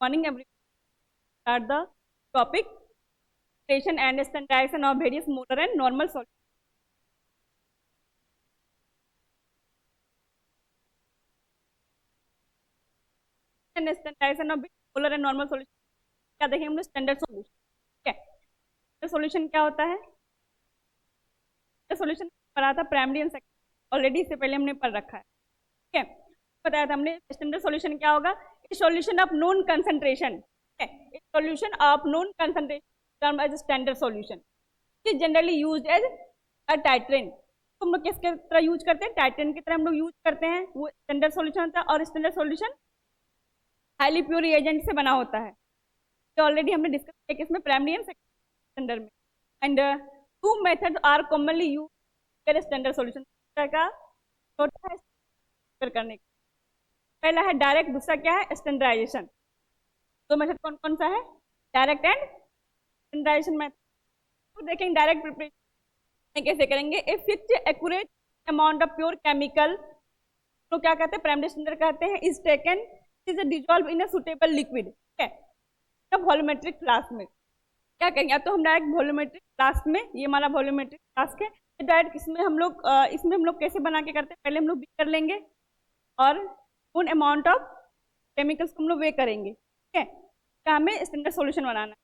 Morning everyone. Start the topic station and standardization of various molar and normal solutions. And standardization of molar and normal solution. क्या देखेंगे हम लोग standard solution. ठीक है, solution क्या होता है? सॉल्यूशन पढ़ा था प्राइमरी एंड सेकेंडरी, ऑलरेडी इससे पहले हमने पढ़ रखा है. ठीक है, बताया था हमने स्टैंडर्ड सॉल्यूशन क्या होगा. Solution of known concentration. Solution of known concentration term as standard solution is generally used as a titrant. तो हम लोग किसके तरह यूज करते हैं? टाइट्रेंट की तरह हम लोग यूज करते हैं. वो स्टैंडर्ड सॉल्यूशन होता है और standard solution highly pure reagent से बना होता है. तो ऑलरेडी हमने डिस्कस किया कि इसमें प्राइमरी एंड सेकेंडरी स्टैंडर्ड में. And two methods are commonly used in standard solution का होता है करने का. पहला है डायरेक्ट, दूसरा क्या है? स्टैंडर्डाइजेशन. दो मेथड कौन कौन सा है? Direct and standardisation method. तो देखेंगे डायरेक्ट प्रिपरेशन कैसे करेंगे. A fixed accurate amount of pure chemical, तो क्या कहते हैं? प्राइमरी स्टैंडर्ड कहते हैं. Is taken, is dissolve in a suitable liquid. ठीक है, वॉल्यूमेट्रिक फ्लास्क में क्या करेंगे? तो हम डायरेक्ट वॉल्यूमेट्रिक फ्लास्क में, ये हमारा वॉल्यूमेट्रिक फ्लास्क है, डायरेक्ट इसमें हम लोग कैसे बना के करते हैं? पहले हम लोग बीकर लेंगे और उन अमाउंट ऑफ केमिकल्स को हम लोग वे करेंगे. ठीक है, क्या हमें स्टैंडर्ड सॉल्यूशन बनाना है.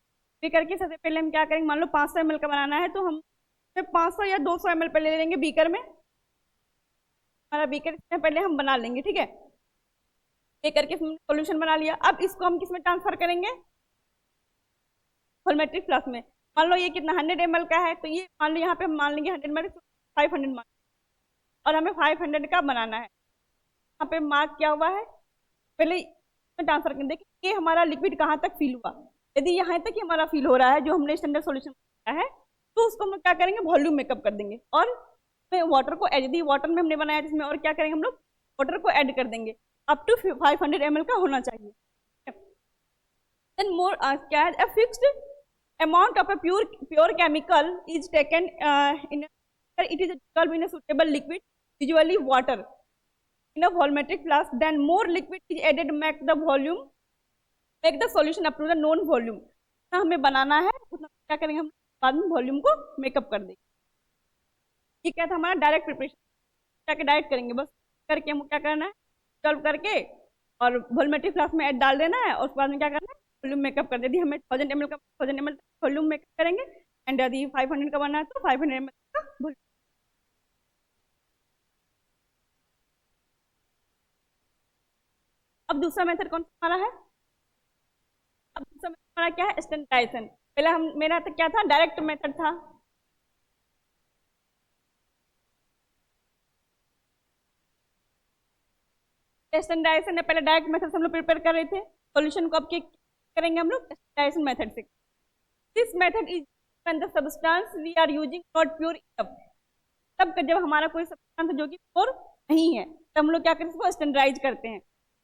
वे करके सबसे पहले हम क्या करेंगे? मान लो 500 ml का बनाना है, तो हम 500 या 200 ml पहले ले लेंगे बीकर में. हमारा बीकर इसमें पहले हम बना लेंगे. ठीक है, ये करके सॉल्यूशन बना लिया. अब इसको हम किसमें ट्रांसफर करेंगे? वॉल्यूमेट्रिक फ्लास्क में. मान लो ये कितना 100 ml का है, तो ये मान लो यहाँ पे मान लेंगे 100 ml, 500 मान, और हमें 500 का बनाना है. यहाँ पे मार्क क्या हुआ है? पहले ट्रांसफर करेंगे. देखिए ये हमारा लिक्विड कहाँ तक फिल हुआ. यदि यहाँ तक ही हमारा फिल हो रहा है जो हमने स्टैंडर्ड सॉल्यूशन बनाया है, तो उसको हम क्या करेंगे? वॉल्यूम मेकअप कर देंगे और वाटर को यदि वाटर में हमने बनाया जिसमें, और क्या करेंगे हम लोग? वाटर को ऐड कर देंगे. अप टू 500 ml का होना चाहिए. Then more a fixed amount of a pure chemical is taken it is dissolved in a suitable liquid, usually water, in a volumetric flask. Then more liquid is added, make the solution up to the known volume. ना हमें बनाना है उतना क्या करेंगे हम? बाद में volume को मेकअप कर देंगे. ये क्या था हमारा डायरेक्ट प्रिपरेशन. क्या डायरेक्ट करेंगे, बस करके हम क्या करना है? डिसॉल्व करके और वॉल्यूमेट्रिक फ्लास्क में ऐड डाल देना है, और उसके बाद में क्या करना है? वॉल्यूम मेकअप कर देती. हमें 1000 ml का 1000 ml वॉल्यूम मेकअप करेंगे. एंड यदि 500 का बनना है तो 500 ml का वॉल्यूम. अब दूसरा मेथड कौन सा हमारा है? अब दूसरा मेथड हमारा क्या है? स्टैंडर्डाइजेशन. पहले हम मेरा तो क्या था? डायरेक्ट मेथड था. स्टैंडर्डाइजेशन है, पहले डायरेक्ट मेथड से हम लोग प्रिपेयर कर रहे थे सॉल्यूशन को. अब क्या करेंगे हम लोग? स्टैंडर्डाइजेशन मेथड से. This method is when the substance we are using not pure enough. तब जब हमारा कोई सब्सटेंस जो कि प्योर नहीं है, तब हम लोग क्या करते हैं? इसको स्टैंडर्डाइज करते हैं.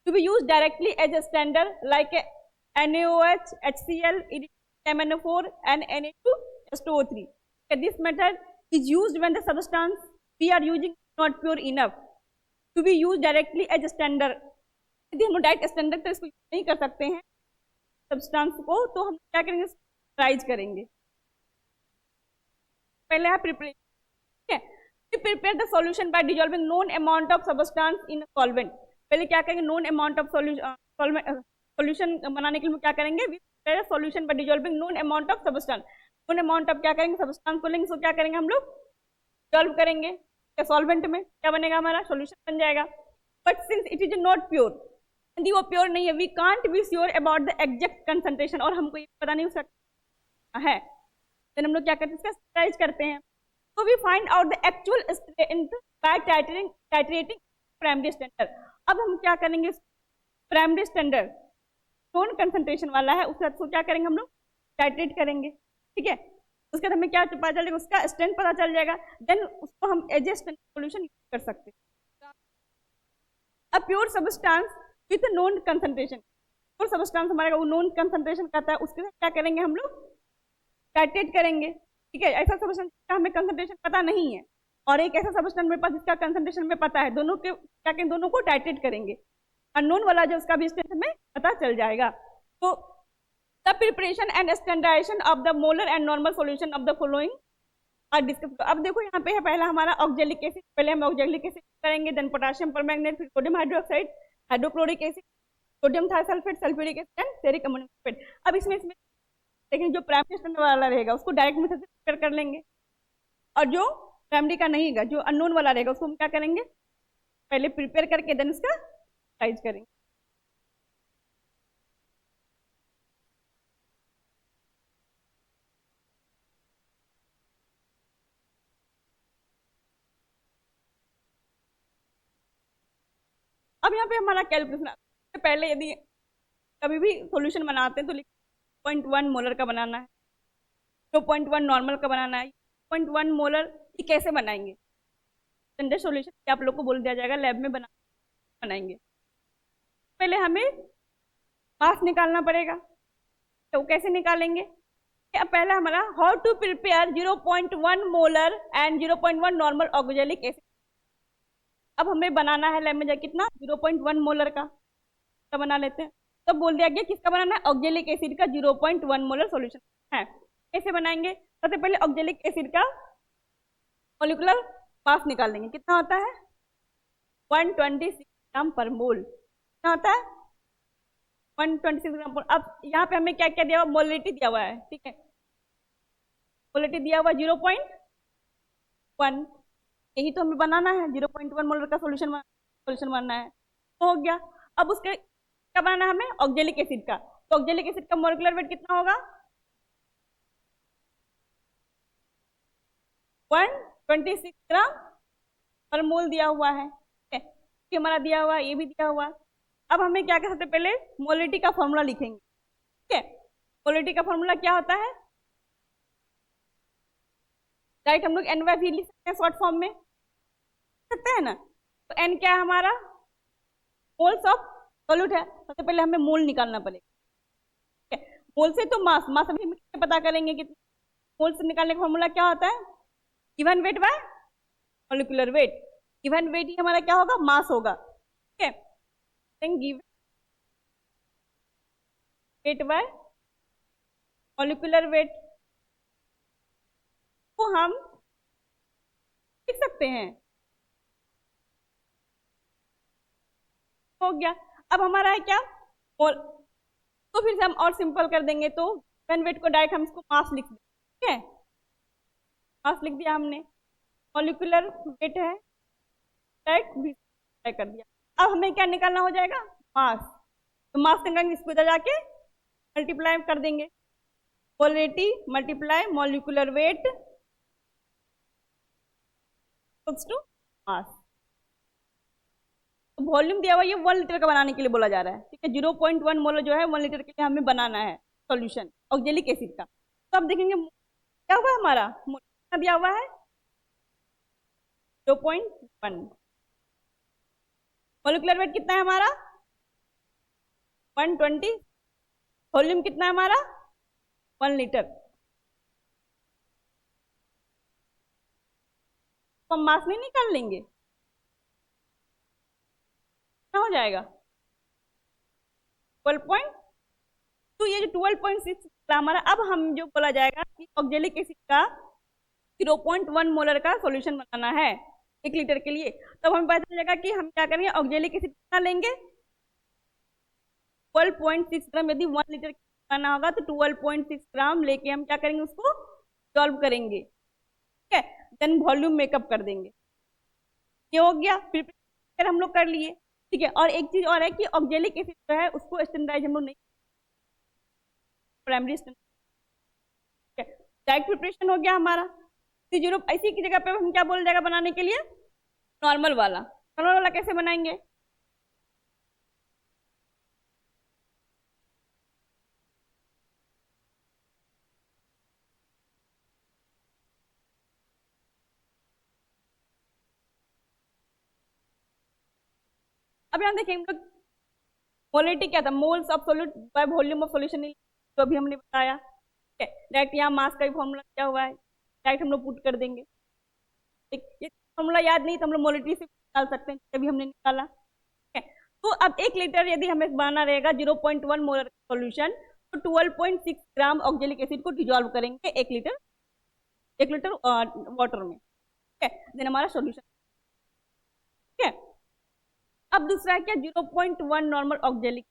To be use directly as a standard like NaOH, HCl, MnO4 and Na2SO3. This method is used when the substance we are using not pure enough to be used directly as a standard. यदि हम direct standard तो इसको नहीं कर सकते हैं substance को, तो हम क्या करेंगे? ट्राइज करेंगे. पहले है प्रिपरेशन. ठीक है, prepare the solution bye dissolving known amount of substance in solvent. पहले क्या करेंगे? नोन अमाउंट ऑफ सॉल्यूशन बनाने के लिए क्या करेंगे? Solution bye dissolving known amount of substance. Known amount of क्या करेंगे? सब्सटेंस को लेंगे, सो क्या करेंगे हम लोग? डिसॉल्व करेंगे. सॉल्वेंट में क्या बनेगा? हमारा सॉल्यूशन बन जाएगा. But since it is not pure, यदि वो प्योर नहीं है, we can't be sure about the exact concentration, और हमको ये पता नहीं हो सकता है, then हम लोग क्या करते हैं? इसका स्टैंडर्डाइज करते हैं. तो we find out the actual strength by titrating primary standard. अब हम क्या करेंगे? प्राइमरी स्टैंडर्ड नोन कंसंट्रेशन वाला है, उसको क्या करेंगे हम लोग? टाइट्रेट करेंगे. ठीक है, उसके बाद हमें क्या पता चलेगा? उसका स्ट्रेंथ पता चल जाएगा. देन उसको हम एज ए सॉल्यूशन यूज कर सकते हैं. A pure substance with known concentration. Pure substance हमारे वो नोन कंसंट्रेशन कहता है, उसके साथ क्या करेंगे हम लोग? टाइट्रेट करेंगे. ठीक है, ऐसा सब्सटेंस का हमें कंसंट्रेशन पता नहीं है, और एक ऐसा सब्सटेंस मेरे पास जिसका कंसंट्रेशन में पता है. दोनों के क्या करेंगे? दोनों को टाइट्रेट करेंगे. अननोन वाला जो उसका भी स्ट्रेंथ में पता चल जाएगा. तो the preparation and standardisation of the molar and normal solution of the following are discuss. अब देखो यहाँ पे है पहला हमारा ऑक्जेलिक एसिड, पहले हम ऑक्जेलिक एसिड करेंगे, देन पोटेशियम परमैंगनेट, फिर sodium hydroxide, hydrochloric acid, sodium thiosulphate, sulphuric acid and ferric ammonium sulphate. अब इसमें लेकिन जो प्राइमरी स्टैंडर्ड वाला रहेगा उसको डायरेक्ट मेथड से प्रिपेयर कर लेंगे, और जो प्राइमरी का नहीं है, जो अननोन वाला रहेगा, उसको हम क्या करेंगे, पहले प्रिपेयर करके देन उसका साइज करेंगे। अब यहाँ पे हमारा कैलकुलेशन, पहले यदि कभी भी सॉल्यूशन बनाते हैं तो 0.1 मोलर का बनाना है, 0.1 नॉर्मल का बनाना है, 0.1 मोलर ये कैसे बनाएंगे, स्टैंडर्ड सॉल्यूशन आप लोग को बोल दिया जाएगा लैब में बनाएंगे। पहले हमें मास निकालना पड़ेगा, तो कैसे निकालेंगे, अब पहला हमारा how to prepare 0.1 molar and 0.1 normal oxalic acid. अब हमें बनाना है लैब में जाकर कितना, 0.1 मोलर का, तो बना लेते हैं। तो बोल दिया गया किसका बनाना है, ऑक्जेलिक एसिड का 0.1 मोलर सॉल्यूशन है। कैसे बनाएंगे, सबसे पहले ऑक्जेलिक एसिड का मॉलिक्यूलर मास निकाल लेंगे, कितना होता है 126 ग्राम पर मोल, कितना होता है 126 ग्राम पर। अब यहाँ पे हमें क्या क्या दिया हुआ, मोलिटी दिया हुआ है, ठीक है, मोलिटी दिया हुआ 0.1, यही तो हमें बनाना है, 0.1 मोलर का सॉल्यूशन बनना है, तो हो गया। अब उसके क्या बनाना है हमें, ऑक्जेलिक एसिड का, तो ऑक्जेलिक एसिड का मॉलिक्यूलर वेट कितना होगा 126 ग्राम पर मोल दिया हुआ है, ठीक है, ये हमारा दिया हुआ है, ये भी दिया हुआ है। अब हमें क्या कर सकते हैं, पहले मोलिटी का फॉर्मूला लिखेंगे, ठीक है, मोलिटी का फॉर्मूला क्या होता है, राइट, हम लोग NY लिख सकते हैं शॉर्ट फॉर्म में, सकते हैं ना, तो N क्या है हमारा, मोल्स ऑफ सॉल्यूट है। सबसे पहले हमें मोल निकालना पड़ेगा, ठीक है, मोल से तो मास अभी हम कैसे पता करेंगे, कितना मोल से निकालने का फॉर्मूला क्या होता है, given weight by molecular weight, given weight ही हमारा क्या होगा, मास होगा, ठीक है, given weight by molecular weight को हम लिख सकते हैं, हो गया। अब हमारा है क्या मोल, तो फिर से हम और सिंपल कर देंगे, तो गिवन वेट को डायरेक्ट हम इसको मास लिख देंगे, ठीक है, मास लिख दिया हमने, मॉलिक्यूलर वेट है डायरेक्ट भी कर दिया। अब हमें क्या निकालना हो जाएगा, मास, तो मास निकालेंगे, इसको इधर जाके मल्टीप्लाई कर देंगे, molarity multiply molecular weight to mass. तो वॉल्यूम दिया हुआ ये 1 लीटर का बनाने के लिए बोला जा रहा है, ठीक है, 0.1 मोलर जो है 1 लीटर के लिए हमें बनाना है सॉल्यूशन ऑक्जेलिक एसिड का। तो अब देखेंगे क्या हुआ हमारा, कितना दिया हुआ है 0.1, मॉलिक्यूलर वेट कितना है हमारा 120, वॉल्यूम कितना है हमारा 1 लीटर, तो हम मास नहीं निकाल लेंगे, कितना हो जाएगा 12.2, ये जो 12.6 हमारा। अब हम जो बोला जाएगा कि ऑक्जेलिक एसिड का 0.1 मोलर का सॉल्यूशन बनाना है 1 लीटर के लिए, तब हमें पता चलेगा कि हम क्या करेंगे, ऑक्जेलिक एसिड कितना लेंगे 12.6 ग्राम, यदि 1 लीटर बनाना होगा तो 12.6 ग्राम लेके हम क्या करेंगे, उसको सॉल्व करेंगे, ठीक है, देन वॉल्यूम मेकअप कर देंगे, ये हो गया, फिर हम लोग कर लिए, ठीक है। और एक चीज और है कि ऑक्जेलिक एसिड जो है उसको स्टैंडर्डाइज हम लोग नहीं, प्राइमरी स्टैंडर्ड, डायरेक्ट प्रिपरेशन हो गया हमारा, जीरो इसी की जगह पे हम क्या बोल जाएगा बनाने के लिए, नॉर्मल वाला कैसे बनाएंगे, अब यहाँ देखेंगे हम लोग मोलिटी क्या था, moles of solute by volume of solution, जो अभी हमने बताया, ठीक है, डायरेक्ट यहाँ मास का भी फॉर्मूला क्या हुआ है, डायरेक्ट हम लोग पुट कर देंगे, ठीक, ये फॉर्मूला याद नहीं तो हम लोग मोलिटी से निकाल सकते हैं, तभी हमने निकाला, ठीक है। तो अब 1 लीटर यदि हमें बनाना रहेगा 0.1 मोलर सॉल्यूशन, तो 12.6 ग्राम ऑक्जेलिक एसिड को डिजोल्व करेंगे 1 लीटर वाटर में। ठीक है, देन हमारा सॉल्यूशन। ठीक है, अब दूसरा है क्या, 0.1 नॉर्मल ऑक्जेलिक।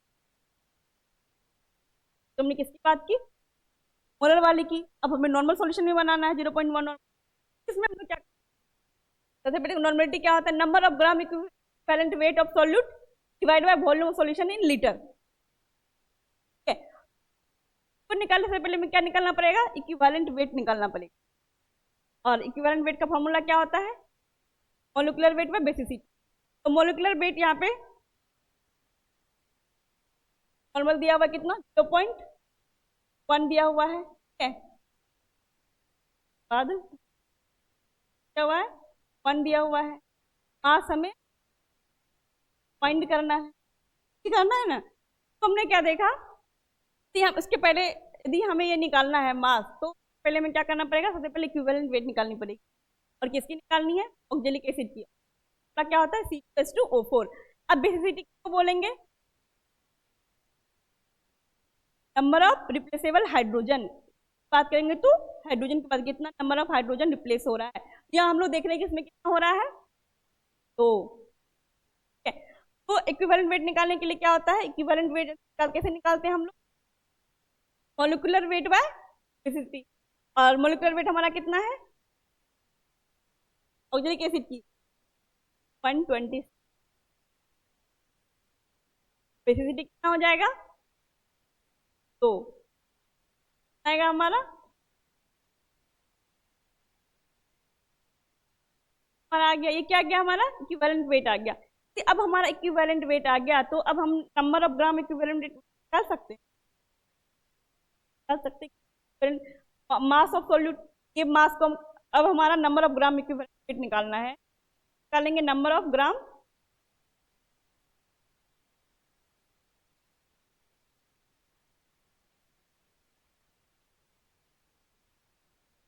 तुमने किसकी बात की, मोलर वाली की। अब हमें नॉर्मल सॉल्यूशन में बनाना है 0.1। इसमें हम क्या, सबसे पहले नॉर्मलिटी क्या होता है, number of gram equivalent weight of solute divide by volume of solution in litre. ठीक है, तो निकालने से पहले हमें क्या निकालना पड़ेगा, इक्विवेलेंट वेट निकालना पड़ेगा। और इक्विवेलेंट वेट का फॉर्मूला क्या होता है, मोलिकुलर वेट बाय बेसिसिटी। तो मोलिकुलर वेट यहाँ पे नॉर्मल दिया हुआ कितना, 0.1 दिया हुआ है। ठीक है, बाद दिया हुआ है 1 दिया हुआ है। मास हमें फाइंड करना है, ठीक करना है ना। तो हमने क्या देखा, हम इसके पहले यदि हमें ये निकालना है मास, तो पहले हमें क्या करना पड़ेगा, सबसे पहले इक्विवेलेंट वेट निकालनी पड़ेगी। और किसकी निकालनी है, ऑक्जेलिक एसिड की। तो क्या होता है C+O4। अब बेसिसिटी को बोलेंगे नंबर ऑफ रिप्लेसेबल हाइड्रोजन। बात करेंगे तो हाइड्रोजन के बाद कितना नंबर ऑफ हाइड्रोजन रिप्लेस हो रहा है, या हम लोग देख रहे हैं कि इसमें कितना हो रहा है, तो तो इक्विवेलेंट वेट निकालने के लिए क्या होता है, इक्विवेलेंट वेट कैसे निकालते हैं हम लोग, मॉलिक्यूलर वेट बाय बेसिसिटी। और मॉलिक्यूलर वेट हमारा कितना है ऑक्जेलिक एसिड की, 120। बेसिसिटी कितना हो जाएगा, तो आएगा हमारा आ गया, ये क्या आ गया, हमारा इक्विवेलेंट वेट आ गया। अब हमारा इक्विवेलेंट वेट आ गया, तो अब हम number of gram equivalent wait निकाल सकते हैं, मास ऑफ सॉल्यूट के मास को अब हमारा number of gram equivalent wait निकालना है। निकालेंगे number of gram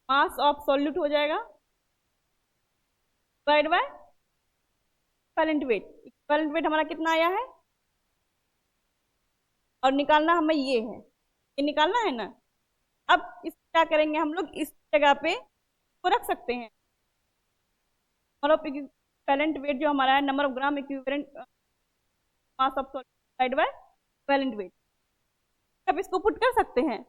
mass of solute हो जाएगा divide by equivalent weight. Equivalent weight हमारा कितना आया है, और निकालना हमें ये है, ये निकालना है ना। अब इस क्या करेंगे हम लोग, इस जगह पे को रख सकते हैं, नंबर ऑफ इक्विवेलेंट वेट जो हमारा है, number of gram equivalent mass of solute divide by equivalent weight. अब इसको पुट कर सकते हैं।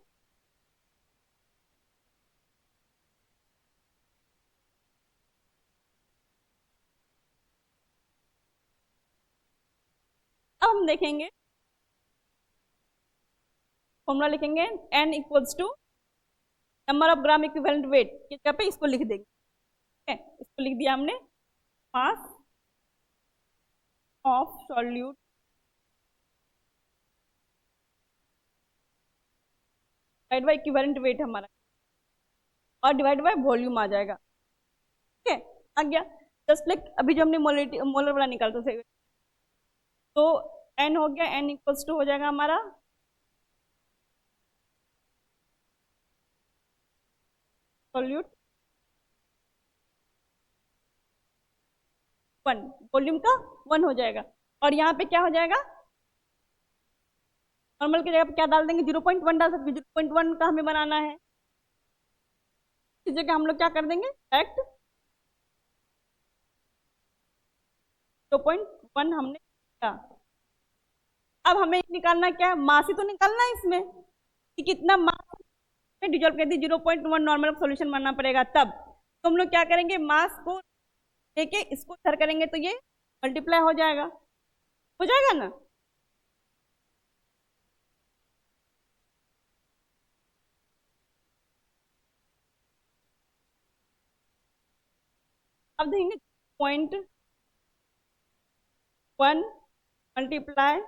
अब हम देखेंगे फॉर्मूला लिखेंगे, n equals to number of gram equivalent weight की जगह पे इसको लिख देंगे। ठीक है, इसको लिख दिया हमने, mass of solute divide by equivalent weight हमारा, और डिवाइड बाय वॉल्यूम आ जाएगा। ठीक है, आ गया। जस्ट लाइक अभी जो हमने मोलर वाला निकालते थे, तो n हो गया, n इक्वल्स टू हो जाएगा हमारा सॉल्यूट 1, वॉल्यूम का 1 हो जाएगा। और यहाँ पे क्या हो जाएगा, नॉर्मल की जगह पे क्या डाल देंगे, 0.1 डाल सकते, 0.1 का हमें बनाना है। इस जगह हम लोग क्या कर देंगे, डायरेक्ट 0.1 हमने किया। अब हमें निकालना क्या है, मास ही तो निकालना है इसमें, कि कितना मास में डिजोल्व कर दी, 0.1 नॉर्मल सॉल्यूशन मानना पड़ेगा तब। तो हम लोग क्या करेंगे, मास को लेके इसको इधर करेंगे, तो ये मल्टीप्लाई हो जाएगा ना। अब देखेंगे 0.1 मल्टीप्लाई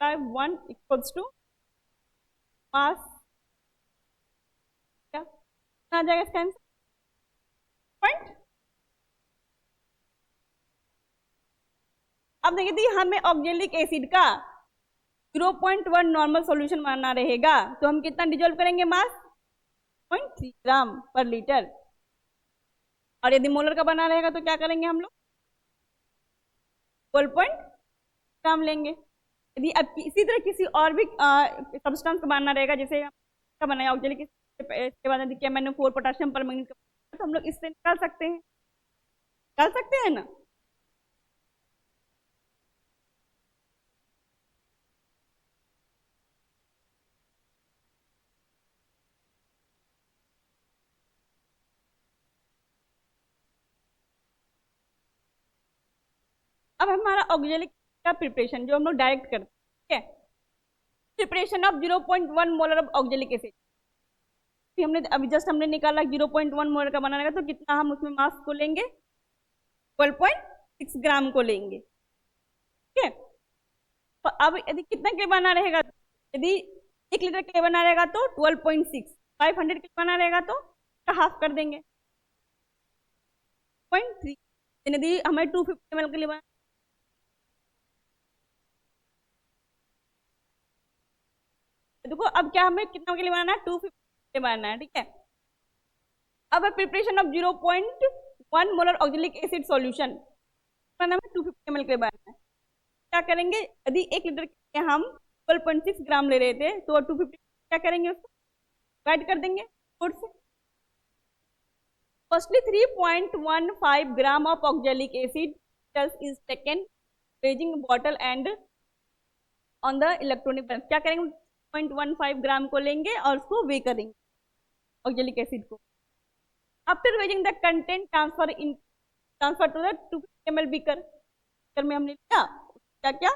1 इक्वल्स टू मास, क्या आ जाएगा इसका आंसर, पॉइंट। अब देखिए हमें ऑक्जेलिक एसिड का 0.1 नॉर्मल सॉल्यूशन मानना रहेगा, तो हम कितना डिजोल्व करेंगे, मास 0.3 ग्राम पर लीटर। और यदि मोलर का बना रहेगा तो क्या करेंगे हम लोग, 12.ग्राम लेंगे। यदि अब इसी तरह किसी और भी सब्सटेंस का बनना रहेगा, जैसे का बनाया ऑक्जेलिक इसके बाद यदि KMnO4 पोटेशियम परमैंगनीज का, तो हम लोग इससे निकाल सकते हैं, ना। अब हमारा ऑक्जेलिक का प्रिपरेशन जो हम लोग डायरेक्ट करते हैं, ठीक है, preparation of 0.1 molar of oxalic acid. हमने अभी जस्ट हमने निकाला 0.1 मोलर का बनाना है, तो कितना हम उसमें मास को लेंगे, 12.6 ग्राम को लेंगे, ठीक है। तो अब यदि कितना के लिए बना रहेगा, यदि 1 लीटर के लिए बना रहेगा तो 12.6, 500 के लिए बना रहेगा तो हाफ कर देंगे 0.3। यदि हमें 250 ml के लिए बना, देखो अब क्या हमें कितना के लिए बनाना है, 250 के लिए बनाना है, ठीक है। अब preparation of 0.1 molar oxalic acid solution बनाना है, 250 ml के लिए बनाना है। क्या करेंगे, यदि 1 लीटर के हम 12.6 ग्राम ले रहे थे, तो 250 क्या करेंगे, उसको डिवाइड कर देंगे 4 से। Firstly 3.15 gram of oxalic acid is taken waging bottle and on the electronic balance. क्या करेंगे, 0.15 ग्राम को लेंगे और उसको वे करेंगे ऑक्जेलिक एसिड को। After weighing the content transfer to the 250 ml beaker में हमने लिया, क्या क्या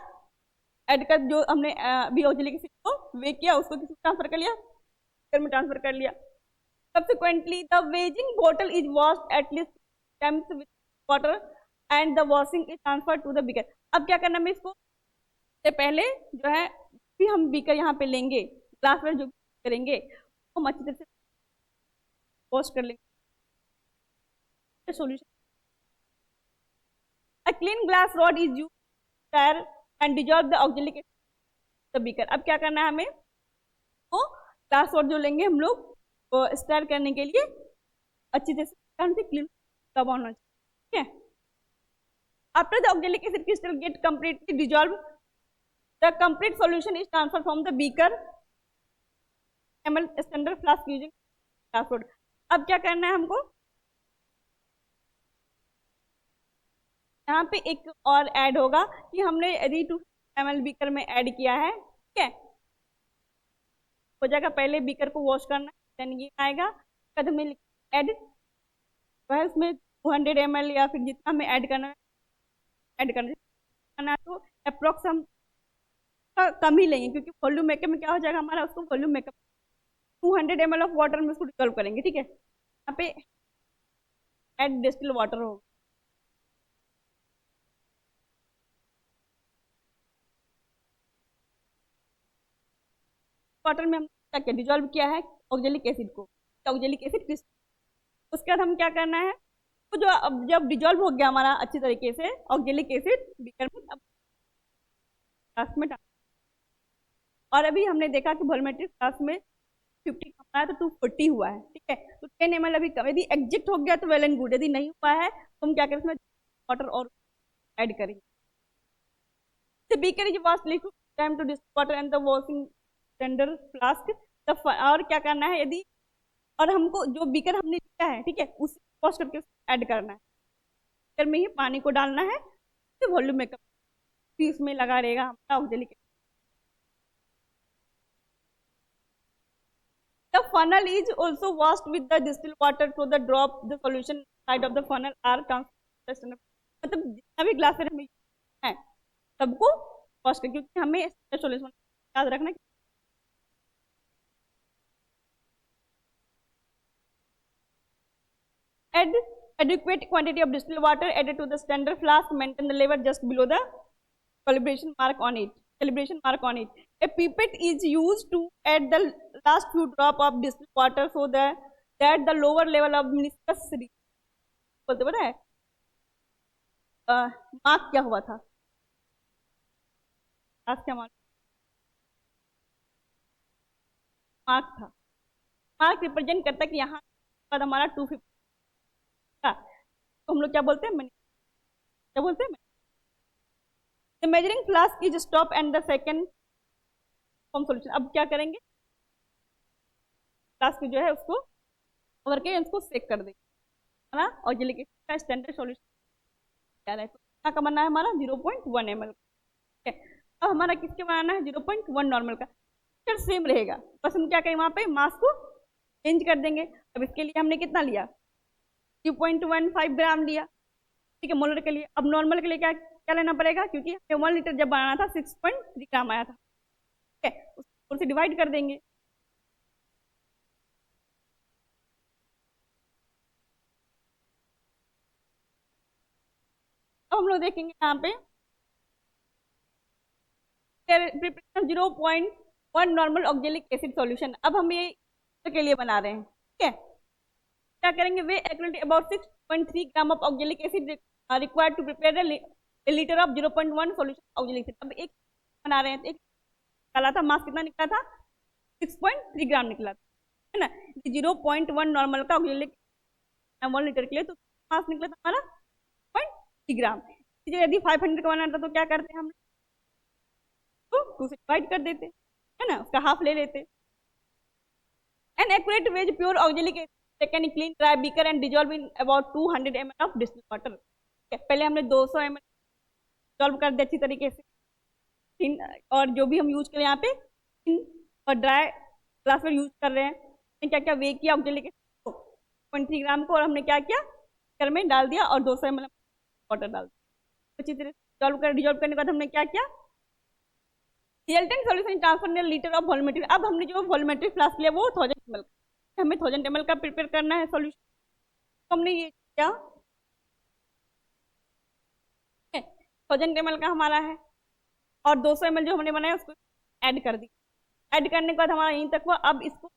ऐड कर, जो हमने अभी ऑक्जेलिक एसिड को वे किया उसको किसी ट्रांसफर कर लिया, बीकर में ट्रांसफर कर लिया। Subsequently, the weighing bottle is washed at least times with water and the washing is transferred to the beaker। अब क्या करना है इसको, से पहले जो है भी हम बीकर यहाँ पे लेंगे, ग्लास में जो करेंगे वो अच्छी तरह से वॉश कर लेंगे solution. A clean glass rod is used to stir and dissolve the auxilic acid the beaker। अब क्या करना है हमें, तो ग्लास रॉड जो लेंगे हम लोग वो स्टर करने के लिए अच्छी तरह से क्लीन कब होना चाहिए, ठीक है। After the oxalic acid crystal get completely dissolve, the complete solution is transfer from the beaker ml standard flask using glass rod. अब क्या करना है हमको, यहाँ पे एक और ऐड होगा कि हमने यदि 2 ml बीकर में ऐड किया है, ठीक है, हो जाएगा। पहले बीकर को वॉश करना, देन ये आएगा कदम में ऐड, वह उसमें 200 ml या फिर जितना हमें ऐड करना है तो अप्रोक्स हम कम ही लेंगे, क्योंकि वॉल्यूम मेकअप में क्या हो जाएगा हमारा, उसको volume makeup 200 ml of water में उसको डिसॉल्व करेंगे, ठीक है। यहाँ पे ऐड डिस्टिल वाटर होगा, वाटर में हम क्या क्या डिजॉल्व किया है ऑक्जेलिक एसिड को, ऑक्जेलिक एसिड क्रिस्टल। उसके बाद हम क्या करना है, तो जो अब जब डिजॉल्व हो गया हमारा अच्छी तरीके से ऑक्जेलिक एसिड बीकर में, अब ग्लास में डाल, और अभी हमने देखा कि वॉल्यूमेट्रिक ग्लास में 50 कम है तो 240 हुआ है, ठीक है। तो 10 ml अभी कम, यदि एग्जिट हो गया तो वेल एंड गुड, यदि नहीं हुआ है तो हम क्या करें, इसमें वाटर और ऐड करेंगे। The beaker is washed liquid time to distill water and the washing tender flask. और क्या करना है, यदि और हमको जो बीकर हमने लिया है, ठीक है, उसे वॉश करके ऐड करना है, बीकर में ही पानी को डालना है, तो वॉल्यूम मेकअप भी उसमें लगा रहेगा हमारा oxalic. The funnel is also washed with the distilled water to the drop the solution side of the funnel are transferred। मतलब जितना भी ग्लास में है सबको वॉश कर, क्योंकि हमें सॉल्यूशन याद रखना। Add adequate quantity of distilled water added to the standard flask, maintain the level just below the calibration mark on it, A pipette is used to add the last few drop of distilled water so that the lower level of meniscus बोलते पता है mark क्या हुआ था, आज क्या mark था, mark represent करता है कि यहाँ पर हमारा 250 का, तो हम लोग क्या बोलते हैं, क्या बोलते हैं, the measuring flask is stop and the second form solution. अब क्या करेंगे, फ्लास्क जो है उसको कवर के उसको सेक कर देंगे, है ना। और ऑक्जेलिक एसिड का स्टैंडर्ड सोल्यूशन क्या है, कितना का बनना है हमारा 0.1 ml। ठीक है, अब हमारा किसके बनाना है 0.1 नॉर्मल का, सेम रहेगा, बस हम क्या करें वहाँ पे मास को चेंज कर देंगे। अब इसके लिए हमने कितना लिया 2.15 ग्राम लिया, ठीक है, मोलर के लिए। अब नॉर्मल के लिए क्या क्या लेना पड़ेगा, क्योंकि हमें 1 लीटर जब बनाना था 6.3 ग्राम आया था, ठीक है, उसको डिवाइड कर देंगे। अब हम लोग देखेंगे यहाँ पे preparation 0.1 normal oxalic acid solution. अब हम ये के लिए बना रहे हैं, ठीक है। क्या करेंगे, we accurately about 6.3 gram of oxalic acid required to prepare a litre of 0.1 solution oxalic acid. अब एक बना रहे हैं, एक निकाला था मास, कितना निकला था 6.3 ग्राम निकला था, है ना। 0.1 नॉर्मल का ऑक्जेलिक 1 लीटर के लिए तो मास निकला था हमारा 0.3 ग्राम। यदि 500 का बनाना था तो क्या करते हैं हम, तो 2 से डिवाइड कर देते, है ना, उसका हाफ ले लेते। An accurate weighed pure oxalic acid taken in clean dry beaker and dissolve in about 200 ml of distilled water। पहले हमने 200 ml डिजॉल्व कर दिया अच्छी तरीके से, और जो भी हम यूज करें यहाँ पे और ड्राई ग्लास में यूज कर रहे हैं, हमने क्या क्या वे किया ऑक्जेलिक एसिड 0.3 ग्राम को, और हमने क्या किया बेकर में डाल दिया और 200 ml वाटर डाल दिया अच्छी तरह से डिजॉल्व करने के बाद हमने क्या किया resultant solution transfer litre of volumetric. अब हमने जो वॉल्यूमेट्रिक फ्लास्क लिया वो 1000 ml, हमें 1000 ml का प्रिपेयर करना है सॉल्यूशन, तो हमने ये किया 1000 ml का हमारा है, और 200 ml जो हमने बनाया उसको ऐड कर दी। ऐड करने के बाद हमारा यहीं तक हुआ। अब इसको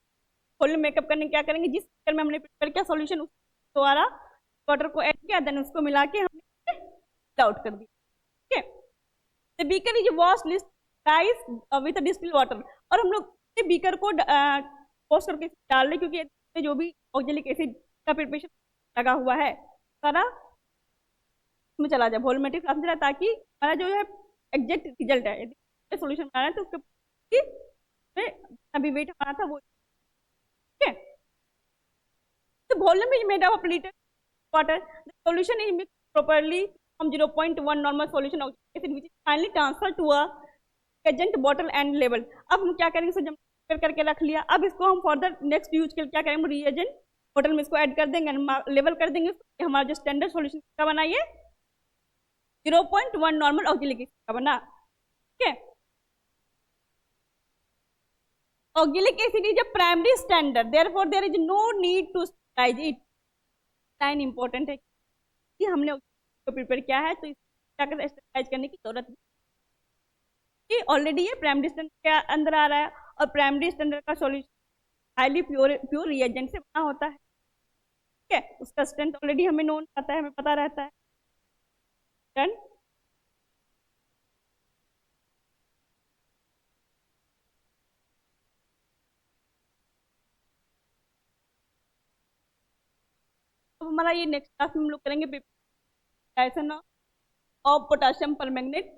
फुल मेकअप करने क्या करेंगे, जिस बीकर में हमने प्रिपेयर किया सॉल्यूशन उस द्वारा वाटर को ऐड किया, देन उसको मिला के हमने आउट कर दिया, ठीक है। The beaker is wash list rice with distilled water, और हम लोग बीकर को वॉश करके डाल रहे, क्योंकि जो भी ऑक्जेलिक एसिड का प्रिपरेशन लगा हुआ है सारा उसमें चला जाए, वॉल्यूमेट्रिक फ्लास्क में चला, ताकि हमारा जो है एग्जैक्ट रिजल्ट है, यदि सोल्यूशन बनाना है तो उसके अभी वेट हमारा था वो, ठीक है। तो volume is made of litre water, the solution is mix properly from 0.1 normal solution of acid which is finally transfer to a agent bottle and लेवल। अब हम क्या करेंगे, सो करके रख लिया, अब इसको हम फर्दर नेक्स्ट यूज के लिए क्या करेंगे, रिएजेंट बॉटल में इसको ऐड कर देंगे, लेवल कर देंगे, हमारा जो स्टैंडर्ड सॉल्यूशन का बना ये 0.1 नॉर्मल ऑक्जेलिक एसिड का बना, ठीक है। Oxalic acid is a primary standard, therefore there is no need to standardise it. Line important है कि हमने प्रिपेयर किया है तो क्या स्टैंडर्डाइज करने की जरूरत नहीं, ऑलरेडी ये प्राइमरी स्टैंडर्ड के अंदर आ रहा है, और प्राइमरी स्टैंडर्ड का सॉल्यूशन हाईली प्योर रिएजेंट से बना होता है, ठीक है। उसका स्ट्रेंथ ऑलरेडी हमें नोन आता है, हमें पता रहता है। डन। अब हमारा ये नेक्स्ट क्लास में हम लोग करेंगे प्रिपरेशन ऑफ पोटेशियम परमैंगनेट